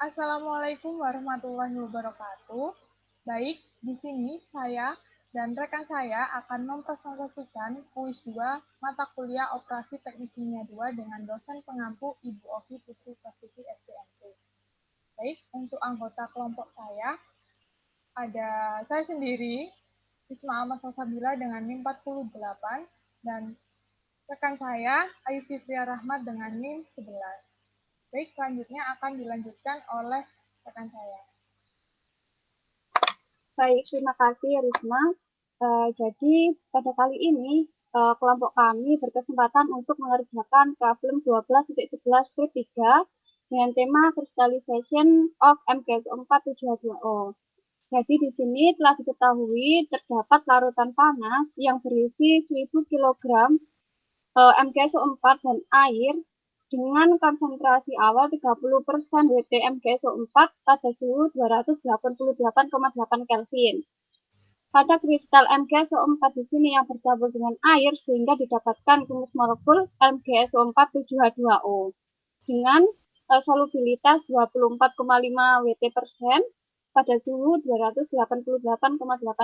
Assalamualaikum warahmatullahi wabarakatuh. Baik, di sini saya dan rekan saya akan mempresentasikan kuis 2 mata kuliah Operasi Teknik Kimia 2 dengan dosen pengampu Ibu Ovi Putri Prastuti SPMT. Baik, untuk anggota kelompok saya, ada saya sendiri, Isma Ahmad Salsabila dengan NIM 48, dan rekan saya, Ayu Fitria Rahmat dengan NIM 11. Baik, selanjutnya akan dilanjutkan oleh rekan saya. Baik, terima kasih Risma. Jadi pada kali ini kelompok kami berkesempatan untuk mengerjakan problem 12.11 strip 3 dengan tema Crystallization of MgSO4 7H2O. Jadi di sini telah diketahui terdapat larutan panas yang berisi 1000 kg MgSO4 dan air dengan konsentrasi awal 30% Wt MgSO4 pada suhu 288,8 Kelvin. Pada kristal MgSO4 di sini yang bercampur dengan air sehingga didapatkan rumus molekul MgSO4 7H2O dengan solubilitas 24,5 Wt% pada suhu 288,8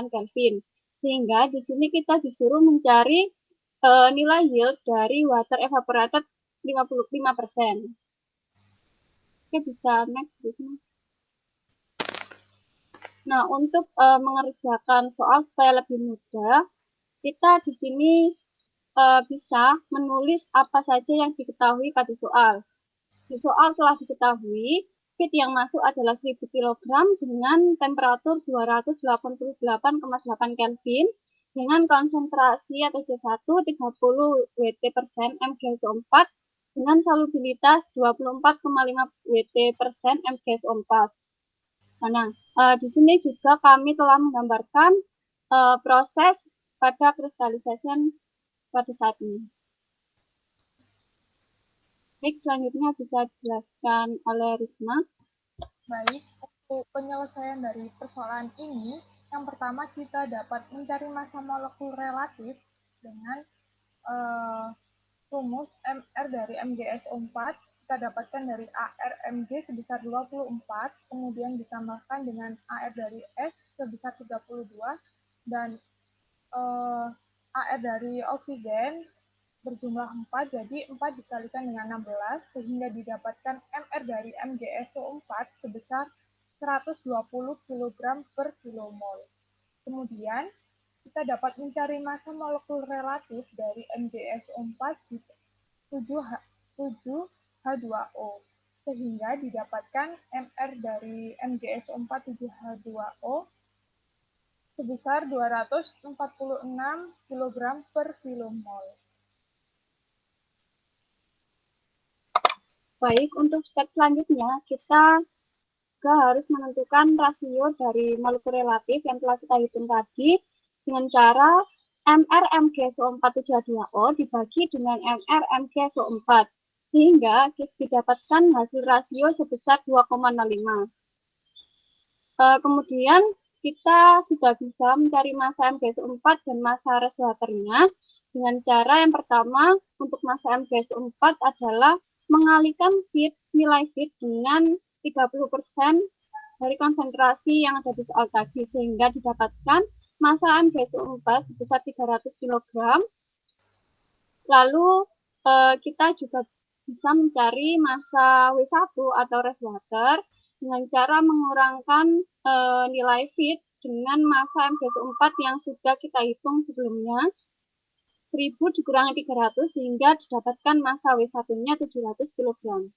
Kelvin. Sehingga di sini kita disuruh mencari nilai yield dari water evaporated 55%. Oke, bisa next di sini. Nah, untuk mengerjakan soal supaya lebih mudah, kita di sini bisa menulis apa saja yang diketahui pada soal. Di soal telah diketahui feed yang masuk adalah 1000 kg dengan temperatur 288,8 Kelvin dengan konsentrasi atau C1 30 Wt% MgSO4 dengan solubilitas 24,5 Wt% MgSO4. Nah, di sini juga kami telah menggambarkan proses pada crystallization pada saat ini. Baik, selanjutnya bisa dijelaskan oleh Risma. Baik, untuk penyelesaian dari persoalan ini, yang pertama kita dapat mencari massa molekul relatif dengan rumus MR dari MgSO4 kita dapatkan dari ARMG sebesar 24, kemudian ditambahkan dengan AR dari S sebesar 32, dan AR dari oksigen berjumlah 4, jadi 4 dikalikan dengan 16, sehingga didapatkan MR dari MgSO4 sebesar 120 kg per kilomol. Kemudian, kita dapat mencari massa molekul relatif dari MgSO4 di 7H2O, sehingga didapatkan MR dari MgSO4 7H2O sebesar 246 kg per kilomol. Baik, untuk step selanjutnya kita juga harus menentukan rasio dari molekul relatif yang telah kita hitung tadi dengan cara MR MgSO4 7H2O dibagi dengan MR MgSO4 sehingga didapatkan hasil rasio sebesar 2,05. Kemudian kita sudah bisa mencari massa MgSO4 dan massa reservoirnya dengan cara yang pertama untuk massa MgSO4 adalah mengalihkan nilai feed dengan 30% dari konsentrasi yang ada di soal tadi sehingga didapatkan massa MgSO4 sebesar 300 kg. Lalu kita juga bisa mencari massa W1 atau reservoir dengan cara mengurangkan nilai feed dengan massa MgSO4 yang sudah kita hitung sebelumnya 1000 dikurangi 300 sehingga didapatkan massa W1-nya 700 kg.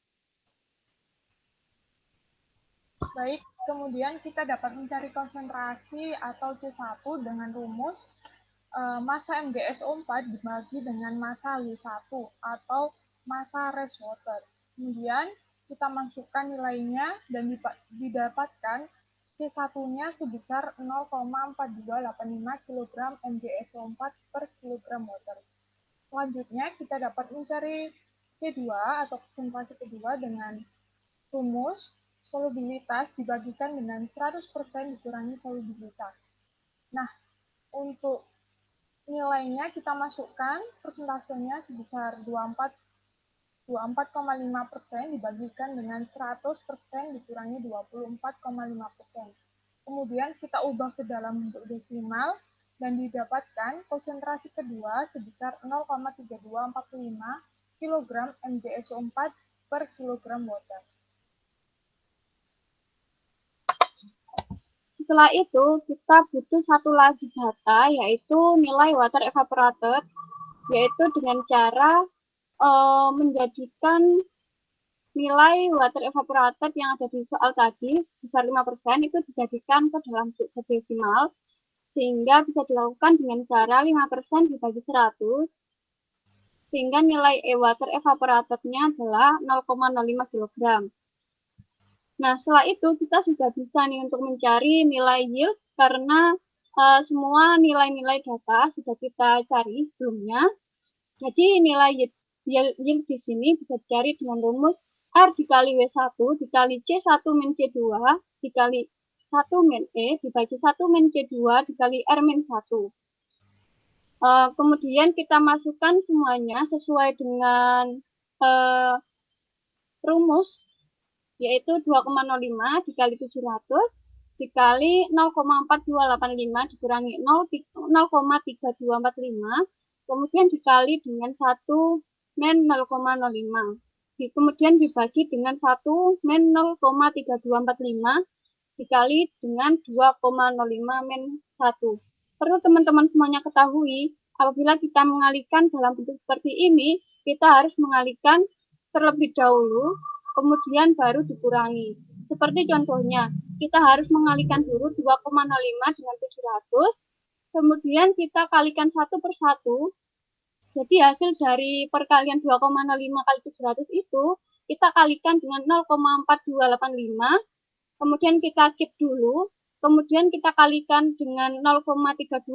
Baik, kemudian kita dapat mencari konsentrasi atau C1 dengan rumus massa MgSO4 dibagi dengan massa W1 atau massa reservoir. Kemudian kita masukkan nilainya dan didapatkan C1-nya sebesar 0,4285 kg MgSO4 per kilogram water. Selanjutnya kita dapat mencari C2 atau konsentrasi kedua dengan rumus solubilitas dibagikan dengan 100% dikurangi solubilitas. Nah, untuk nilainya kita masukkan persentasenya sebesar 24 24,5% dibagikan dengan 100% dikurangi 24,5%. Kemudian kita ubah ke dalam bentuk desimal dan didapatkan konsentrasi kedua sebesar 0,3245 kg MgSO4 per kilogram water. Setelah itu, kita butuh satu lagi data, yaitu nilai water evaporated, yaitu dengan cara menjadikan nilai water evaporated yang ada di soal tadi sebesar 5% itu dijadikan ke dalam bentuk desimal, sehingga bisa dilakukan dengan cara 5% dibagi 100, sehingga nilai water evaporated-nya adalah 0,05 kg. Nah, setelah itu kita sudah bisa nih untuk mencari nilai yield karena semua nilai-nilai data sudah kita cari sebelumnya. Jadi nilai yield di sini bisa dicari dengan rumus R dikali W1 dikali C1 min C2 dikali 1 min E dibagi 1 min C2 dikali R min 1. Kemudian kita masukkan semuanya sesuai dengan rumus, yaitu 2,05 dikali 700 dikali 0,4285 dikurangi 0,3245, kemudian dikali dengan 1 min 0,05. Kemudian dibagi dengan 1 min 0,3245 dikali dengan 2,05 min 1. Perlu teman-teman semuanya ketahui, apabila kita mengalihkan dalam bentuk seperti ini, kita harus mengalihkan terlebih dahulu, kemudian baru dikurangi. Seperti contohnya, kita harus mengalihkan dulu 2,05 dengan 700, kemudian kita kalikan satu per satu. Jadi hasil dari perkalian 2,05 kali 700 itu, kita kalikan dengan 0,4285, kemudian kita keep dulu, kemudian kita kalikan dengan 0,3245,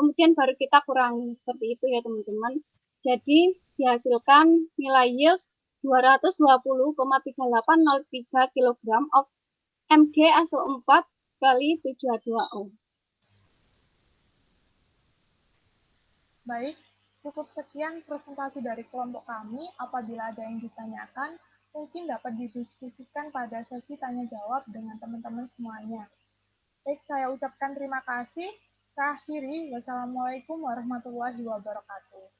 kemudian baru kita kurangi. Seperti itu ya teman-teman. Jadi dihasilkan nilai yield 220,3803 kg of MgSO4 kali 7H2O. Baik, cukup sekian presentasi dari kelompok kami. Apabila ada yang ditanyakan, mungkin dapat didiskusikan pada sesi tanya jawab dengan teman-teman semuanya. Baik, saya ucapkan terima kasih. Saya akhiri. Wassalamualaikum warahmatullahi wabarakatuh.